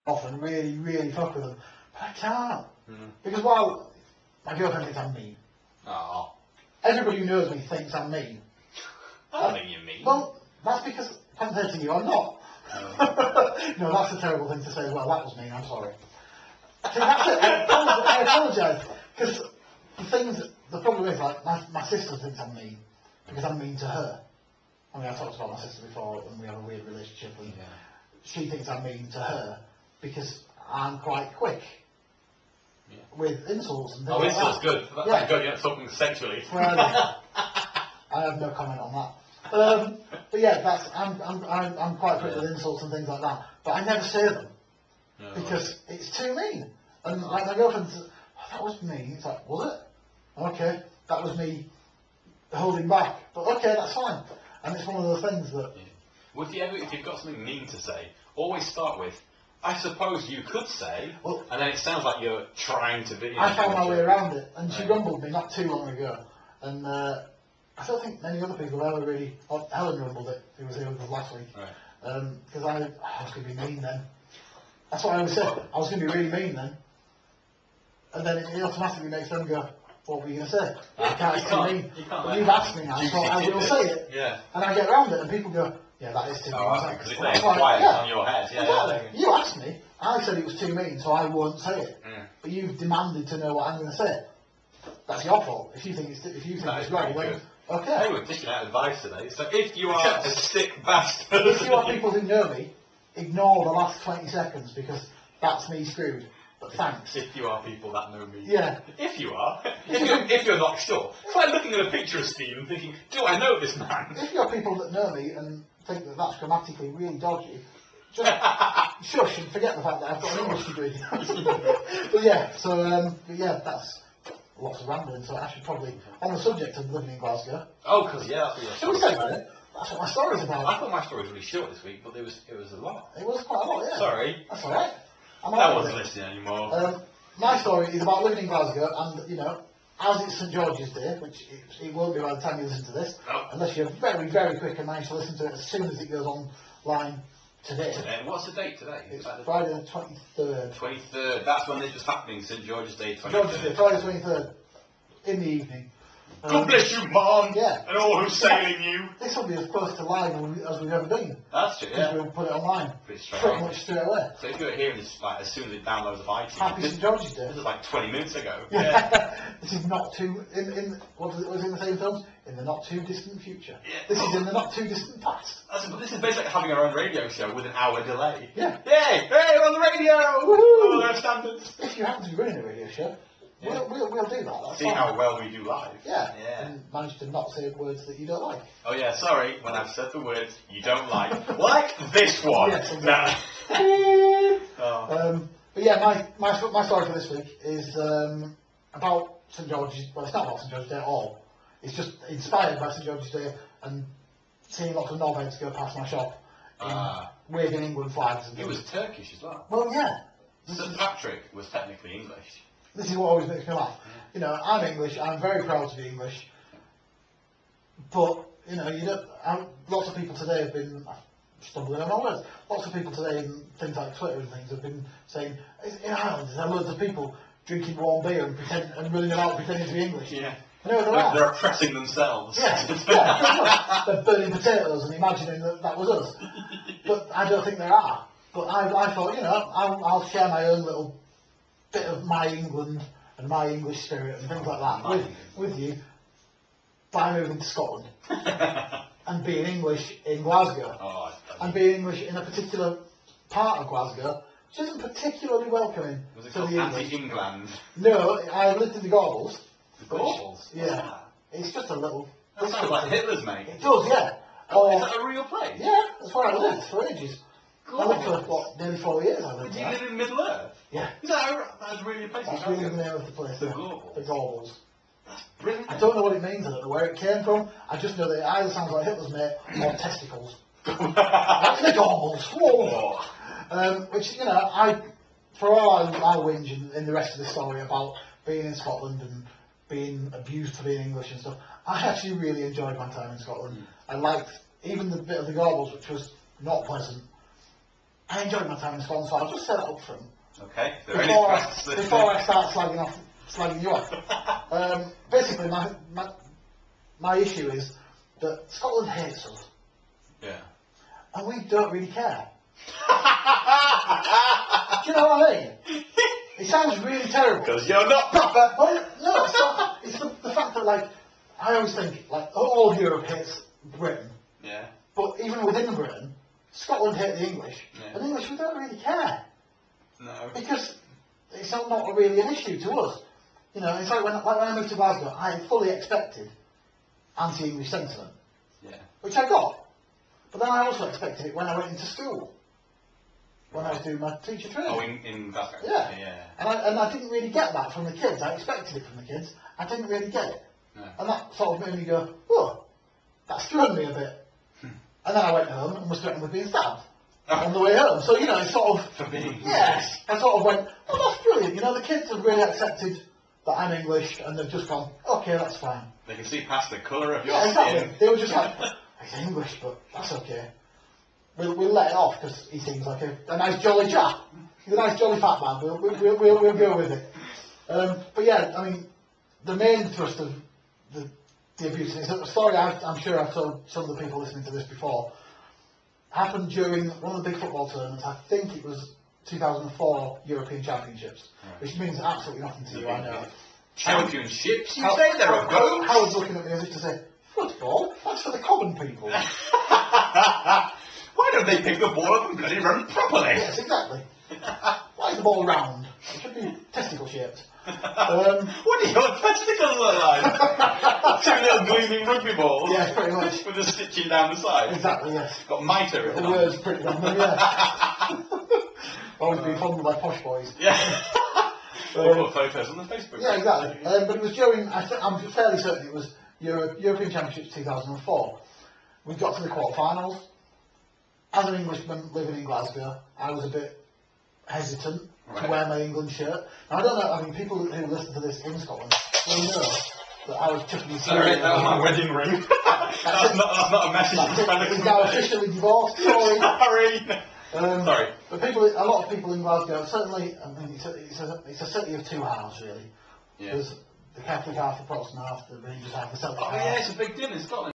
off and really, really fuck with them. But I can't. Because while my girlfriend thinks I'm mean, everybody who knows me thinks I'm mean. I don't think you're mean. Well, that's because, compared to you, I'm not. No, that's a terrible thing to say as well. That was mean, I'm sorry. See, that's it. I apologise. Because the problem is, like, my sister thinks I'm mean. Because I'm mean to her. I mean, I've talked about my sister before, and we have a weird relationship, and she thinks I'm mean to her because I'm quite quick with insults and things like insults, that. good. Thank God you're not talking sexually. Well, I have no comment on that. But yeah, I'm quite quick with insults and things like that. But I never say them because it's too mean. And like my girlfriend says, oh, that was mean. It's like, was it? Okay, that was me holding back. But okay, that's fine. And it's one of those things that... Would you ever, if you've got something mean to say, always start with, I suppose you could say, and then it sounds like you're trying to be... I found my way around it, and she rumbled me not too long ago. And I don't think many other people have ever really... Oh, Helen rumbled it, who was here with us last week. Because I was going to be mean then. That's what I always said. I was going to be really mean then. And then it automatically makes them go, what were you going to say? I can't say mean. But you've asked me now, so I will say it. And I get around it, and people go, yeah, that is too mean. Because it's there quiet on your head. Exactly. You asked me, I said it was too mean, so I won't say it. But you've demanded to know what I'm going to say. That's your fault. If you think it's wrong, then okay. Hey, we're dishing out advice today. So if you are a sick bastard... If you are people who know me, ignore the last 20 seconds, because that's me screwed. But thanks. If you are people that know me. Yeah. If you are. If you're not sure. It's like looking at a picture of Steve and thinking, do I know this man? If you're people that know me and think that that's grammatically really dodgy, just shush and forget the fact that I've got an English degree. But yeah, that's lots of rambling, so I should probably, on the subject of living in Glasgow... Oh, because, yeah, that's what Shall we say about it? That's what my story's about. I thought my story was really short this week, but it was a lot. It was quite a lot, yeah. Sorry. That's alright. I wasn't listening anymore. My story is about living in Glasgow, and, you know, as it's St George's Day, which it won't be by the time you listen to this, unless you're very, very quick and manage to listen to it as soon as it goes online today. What's the date today? It's Friday the 23rd. 23rd. That's when this was happening, St George's Day 23rd. George's Day, Friday the 23rd, in the evening. God bless you, Mom! Yeah. And all who's sailing you! This will be as close to live as we've ever been. That's true, because we'll put it online pretty much straight away. So if you're hearing this, like, as soon as it downloads of iTunes... Happy St George's Day. This is like 20 minutes ago. Yeah. This is not too... what was in the same films? In the not too distant future. Yeah. This is in the not too distant past. This is basically having our own radio show with an hour delay. Yeah. Yay! Hey, we're on the radio! Woohoo! All our standards. If you happen to be running a radio show, we'll do that. That's See how well we do live. Yeah. And manage to not say words that you don't like. Oh yeah, sorry, when I've said the words you don't like. Like this one. Yes, exactly. But yeah, my story for this week is about St George's. Well, it's not about St George's Day at all. It's just inspired by St George's Day and seeing lots of knobheads go past my shop waving England flags. And it was Turkish as well. Well, yeah. St Patrick was technically English. This is what always makes me laugh. You know, I'm English. I'm very proud to be English. But you know, lots of people today have been stumbling on my words. Lots of people today, in things like Twitter and things, have been saying, in Ireland, there are loads of people drinking warm beer and running about pretending to be English. Yeah. No, they're oppressing themselves. Yeah, yeah. They're burning potatoes and imagining that was us. But I don't think there are. But I thought, you know, I'll share my own little bit of my England and my English spirit and things like that with you by moving to Scotland and being English in Glasgow and being English in a particular part of Glasgow which isn't particularly welcoming to the English. England? No, I lived in the Gorbals. The Gorbals? Yeah. It's just a little... That sounds like Hitler's, mate. It does, yeah. Is that a real place? Yeah, that's where I lived for ages. I lived for, what, nearly 4 years I lived there. Did you live in Middle Earth? Yeah. Is that's really a place? That's really the name of the place. The Gorbals? The Gorbals. That's brilliant. I don't know what it means, I don't know where it came from. I just know that it either sounds like Hitler's mate or testicles. That's the Gorbals. Whoa! Which, you know, for all I whinge in the rest of the story about being in Scotland and being abused for being English and stuff, I actually really enjoyed my time in Scotland. I liked even the bit of the Gorbals, which was not pleasant. I enjoyed my time in Scotland, so I'll just set it up front. Okay. Before I start slagging you off. Basically, my issue is that Scotland hates us. Yeah. And we don't really care. Do you know what I mean? It sounds really terrible. Because you're not proper. Oh, no, it's not. It's the fact that, like, I always think, like, all of Europe hates Britain. Yeah. But even within Britain, Scotland hate the English. Yeah. And English, we don't really care. No. Because it's not really an issue to us. You know, it's like when I moved to Glasgow, I fully expected anti-English sentiment. Yeah. Which I got. But then I also expected it when I went into school. When I was doing my teacher training. Oh, in Glasgow. Yeah. Yeah. And I didn't really get that from the kids. I expected it from the kids. I didn't really get it. No. And that sort of made me go, oh, that's thrown me a bit. And then I went home and was threatened with being stabbed on the way home. So, you know, it's sort of... For being Yes. I sort of went, oh, that's brilliant. You know, the kids have really accepted that I'm English and they've just gone, okay, that's fine. They can see past the colour of your Yeah, exactly. skin. They were just like, he's English, but that's okay. We'll let it off because he seems like a nice jolly chap. He's a nice jolly fat man. We'll go with it. But yeah, I mean, the main thrust of the abuse is a story I'm sure I've told some of the people listening to this before. Happened during one of the big football tournaments. I think it was 2004 European Championships, which means absolutely nothing to you. I know. Championships? You say they're a go? Howard's looking at me as if to say, football? That's for the common people. Why don't they pick the ball up and bloody run properly? Yes, exactly. Why is the ball round? It should be testicle shaped. What do your testicles look like? Two little gleaming rugby balls. Yes, pretty much. With a stitching down the side. Exactly, yes. Got mitre written The on. words pretty on them, yeah. Always been fondled by posh boys. Yeah. We'll put photos on the Facebook. Yeah, exactly. But it was during, I'm fairly certain it was European Championships 2004. We got to the quarterfinals. As an Englishman living in Glasgow, I was a bit hesitant to wear my England shirt. Now, I don't know, I mean, people who listen to this in Scotland will know that I was chucking his Sorry, that was my wedding ring. that's not a message. He's now officially divorced, sorry. Sorry. But a lot of people in Glasgow, certainly, I mean, it's a city of two halves, really. Yeah. There's the Catholic half, the Protestant half, the Rangers half, the Celtic half. Oh yeah, it's a big deal in Scotland.